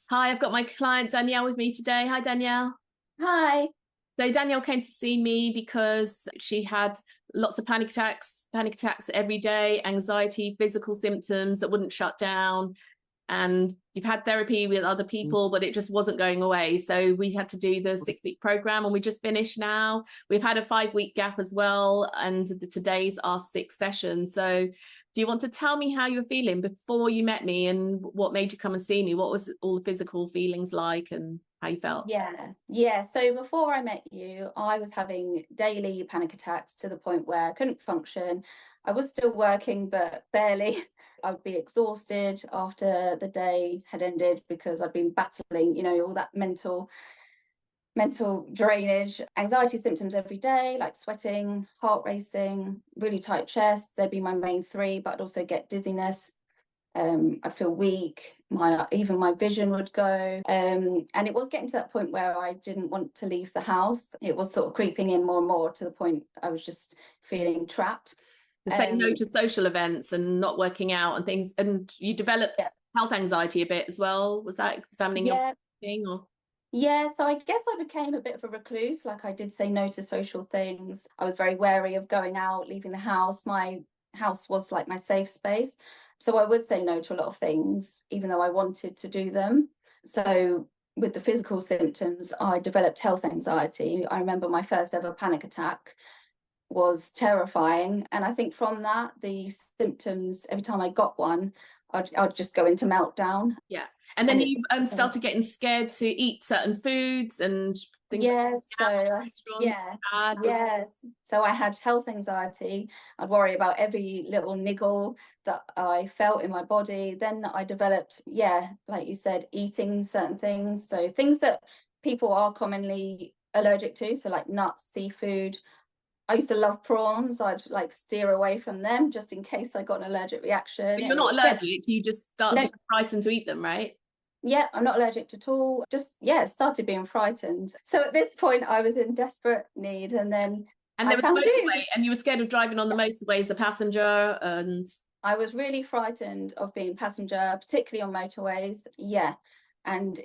Hi, I've got my client Danielle with me today. Hi, Danielle. Hi. So Danielle came to see me because she had lots of panic attacks every day, anxiety, physical symptoms that wouldn't shut down. And you've had therapy with other people, but it just wasn't going away. So we had to do the 6 week program and we just finished now. We've had a 5 week gap as well. And today's our sixth session. So do you want to tell me how you were feeling before you met me and what made you come and see me? What was all the physical feelings like and how you felt? Yeah. So before I met you, I was having daily panic attacks to the point where I couldn't function. I was still working, but barely. I'd be exhausted after the day had ended because I'd been battling, all that mental drainage, anxiety symptoms every day, like sweating, heart racing, really tight chest. They'd be my main three, but I'd also get dizziness. I'd feel weak. Even my vision would go, and it was getting to that point where I didn't want to leave the house. It was sort of creeping in more and more to the point I was just feeling trapped. To say no to social events and not working out and things, and you developed Yeah, health anxiety a bit as well. Was that examining your yeah, thing or? yeah. So I guess I became a bit of a recluse. Like I did say no to social things. I was very wary of going out, leaving the house. My house was like my safe space. So I would say no to a lot of things, even though I wanted to do them. So with the physical symptoms, I developed health anxiety. I remember my first ever panic attack was terrifying. And I think from that, the symptoms, every time I got one, I'd just go into meltdown. Yeah. And then And you it's, started getting scared to eat certain foods and things like yes, out at so restaurants. yeah, Bad was. yes. So I had health anxiety. I'd worry about every little niggle that I felt in my body. Then I developed, yeah, like you said, eating certain things. So things that people are commonly allergic to, so like nuts, seafood. I used to love prawns. I'd like steer away from them just in case I got an allergic reaction. But you're And it not was get allergic, you just start no, being frightened to eat them, right? yeah, I'm not allergic at all. Just, yeah, started being frightened. So at this point, I was in desperate need. And then And I there was found you. motorway, and you were scared of driving on the motorway as a passenger. And I was really frightened of being passenger, particularly on motorways. Yeah. And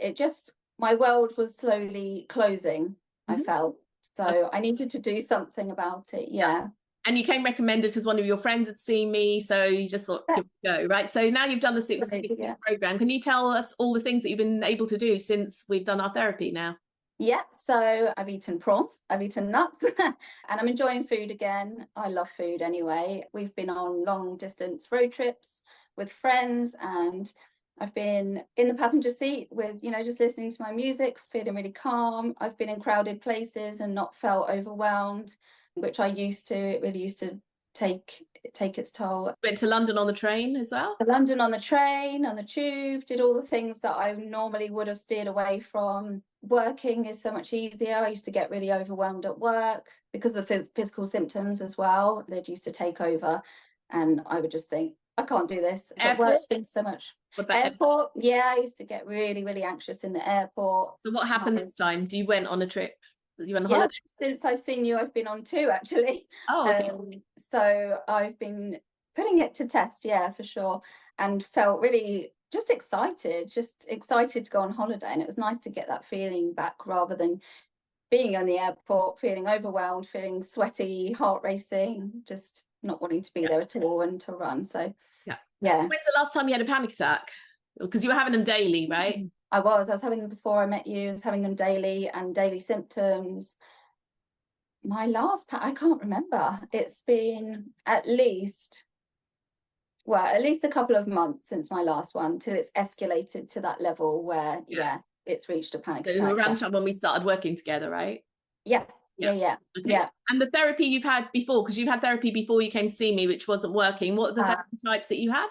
my world was slowly closing, I Mhm. felt. Uh, So I needed to do something about it. yeah. Yeah. And you came recommended because one of your friends had seen me, so you just thought, Yeah. give it a go, right? So now you've done the Absolutely, six yeah. week program. Can you tell us all the things that you've been able to do since we've done our therapy now? Yeah, so I've eaten prawns, I've eaten nuts, and I'm enjoying food again. I love food anyway. We've been on long distance road trips with friends, and I've been in the passenger seat with, just listening to my music, feeling really calm. I've been in crowded places and not felt overwhelmed, which I used to. It really used to take its toll. Went to London on the train as well. To London on the train, on the tube, did all the things that I normally would have steered away from. Working is so much easier. I used to get really overwhelmed at work because of the physical symptoms as well. They'd used to take over, and I would just think, I can't do this. But Airport. work's been so much. What about Airport, yeah, I used to get really, really anxious in the airport. so what happened My this time? You went on a trip? You went on Yeah, holiday? since I've seen you, I've been on two actually. Oh, okay. Um, so I've been putting it to test, yeah, for sure, and felt really just excited to go on holiday. And it was nice to get that feeling back rather than being on the airport, feeling overwhelmed, feeling sweaty, heart racing, just not wanting to be Yeah. there at all and to run. So Yeah. yeah. When's the last time you had a panic attack? Because you were having them daily, right? I was having them before I met you. I was having them daily and daily symptoms. I can't remember. It's been at least a couple of months since my last one till it's escalated to that level where, Yeah. yeah, it's reached a panic So attack. around time when we started working together, right? Yeah, Yeah. yeah, yeah, Okay. yeah. And the therapy you've had before, because you've had therapy before you came to see me, which wasn't working. What are the Uh, therapy types that you had?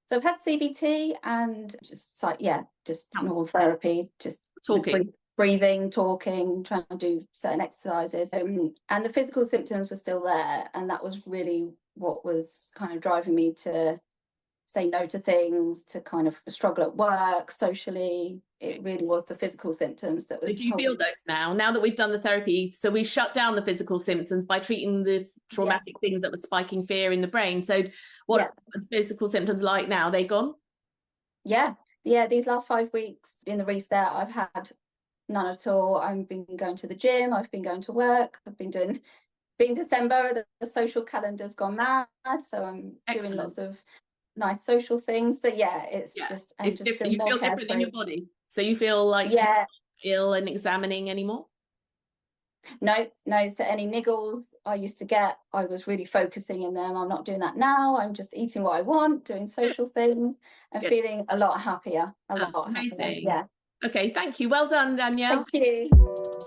so I've had CBT and just like, yeah, just Counts. normal therapy, just with Talking. breathing, talking, trying to do certain exercises. And the physical symptoms were still there. And that was really what was kind of driving me to say no to things, to kind of struggle at work, socially. It really was the physical symptoms that So was do you feel holding. those now that we've done the therapy? So we've shut down the physical symptoms by treating the Yeah, traumatic things that were spiking fear in the brain. So what yeah, are the physical symptoms like now? They gone? yeah. yeah, these last 5 weeks in the reset, I've had none at all. I've been going to the gym, I've been going to work, I've been doing, being December, the social calendar's gone mad, so I'm doing Excellent. lots of nice social things. So yeah, it's Yeah, just, I'm it's just different. feel You more feel different in carefree. your body, so you feel like you're Yeah, not ill and examining anymore. no. So any niggles I used to get, I was really focusing in them. I'm not doing that now. I'm just eating what I want, doing Good. social things, and Good. feeling a lot happier. A lot happier. Amazing. Yeah. Okay, thank you. Well done, Danielle. Thank you.